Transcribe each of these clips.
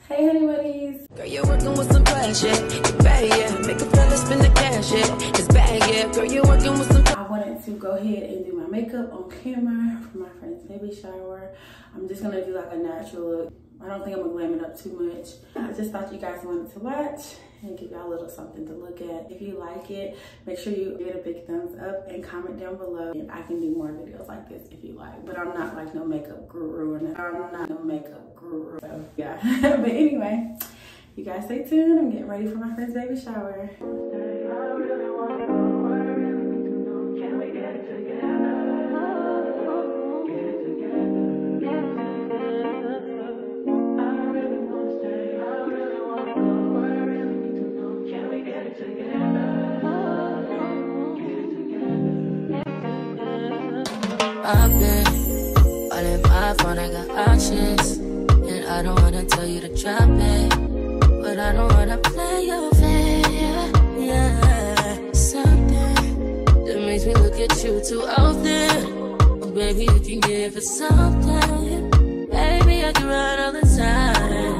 Hey honey buddies. Girl, you're working with some cash, yeah. It's bad, yeah. Make a fella spend the cash, yeah. It's bad, yeah. Girl, you're working with some. I wanted to go ahead and do my makeup on camera for my friend's baby shower. I'm just gonna do like a natural look. I don't think I'm gonna glam it up too much. I just thought you guys wanted to watch and give y'all a little something to look at. If you like it, make sure you give it a big thumbs up and comment down below. And I can do more videos like this if you like. But I'm not like no makeup guru or nothing. I'm not no makeup guru. So yeah. But anyway, you guys stay tuned. I'm getting ready for my friend's baby shower. I've been all in my phone, I got options. And I don't wanna tell you to drop it, but I don't wanna play your fair. Yeah, something that makes me look at you too often. Oh, baby, you can give it something. Baby, I can run all the time.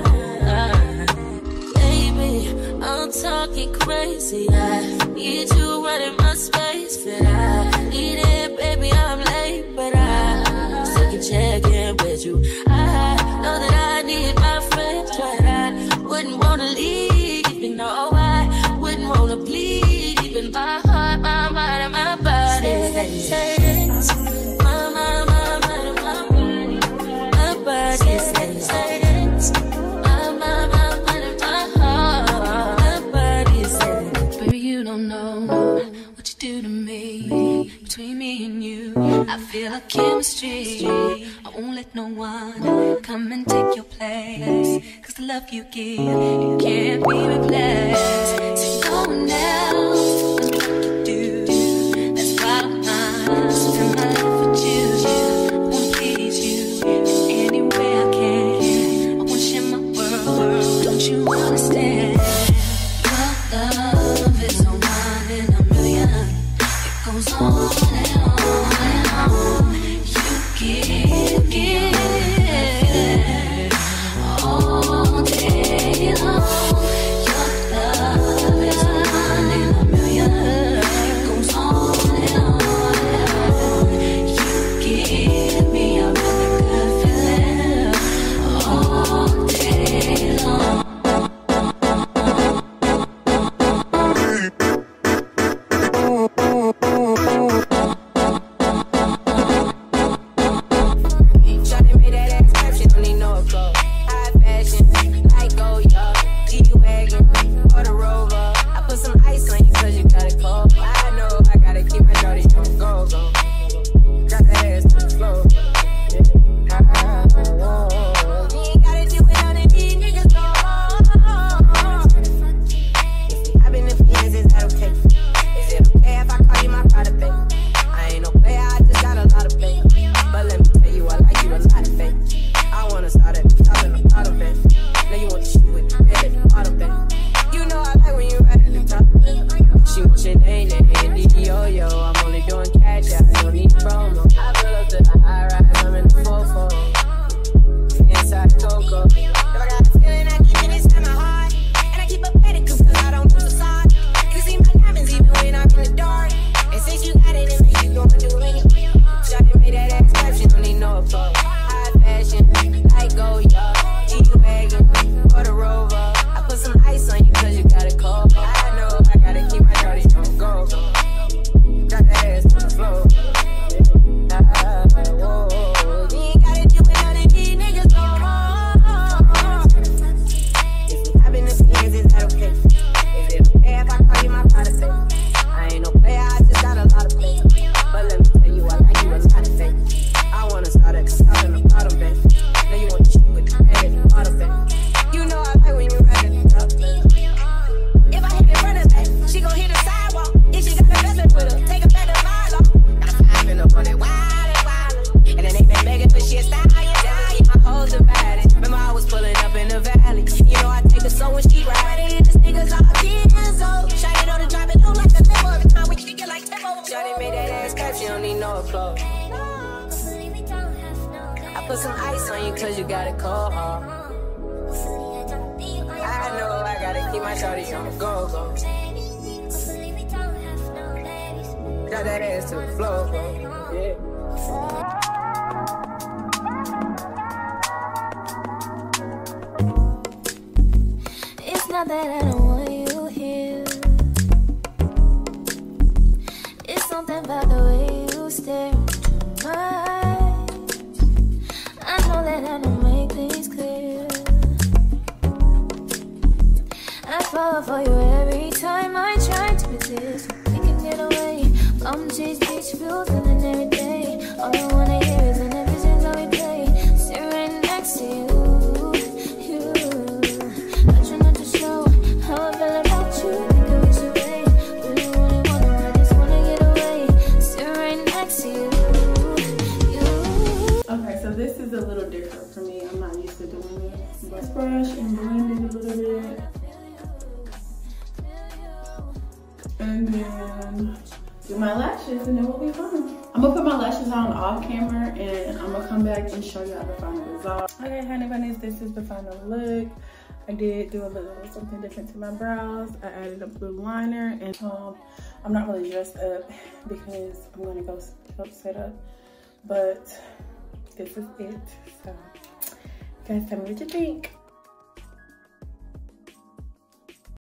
Baby, I'm talking crazy. I need you running my space, but I need it, baby, I'm late, but I still can check in with you. I know that I need my friends, but I wouldn't wanna leave. You know, I wouldn't wanna bleed. Even my heart, my mind, and my body. My mind, and my body. My body says my mind, and my heart. My body says, baby, you don't know what you do to me. Between me and you, I feel a chemistry. I won't let no one come and take your place. Cause the love you give, it can't be replaced. So no one else can do what you do. That's why I'm spend my life with you. I wanna please you in any way I can. I wanna share my world, don't you understand? Your love is a one in a million. It goes on and on and on. You give all day long. Your love is a one in a million. It goes on and on and on. You give me a really good feeling all day long. Put some ice on you cause you got it cold. my shawty on the go-go. Got that ass to the floor, yeah. It's not that I don't want you here. It's something about the way you stare into my eyes. I know that I don't make things clear. I fall for you every time I try to resist. We can get away, come chase beach views and then every day. All I wanna hear is an every since I replay. Sit right next to you. I try not to show how I feel about you. Think I wish away. Really wanna, I just wanna get away. Sit right next to you. Okay, so this is a little different for me. I'm not used to doing it. Let's brush and blend it a little bit. And then do my lashes and then we'll be fine. I'm gonna put my lashes on off camera and I'm gonna come back and show y'all the final result. Okay, honey bunnies, this is the final look. I did do a little something different to my brows. I added a blue liner and I'm not really dressed up because I'm gonna go help set up, but this is it. So you guys tell me what you think.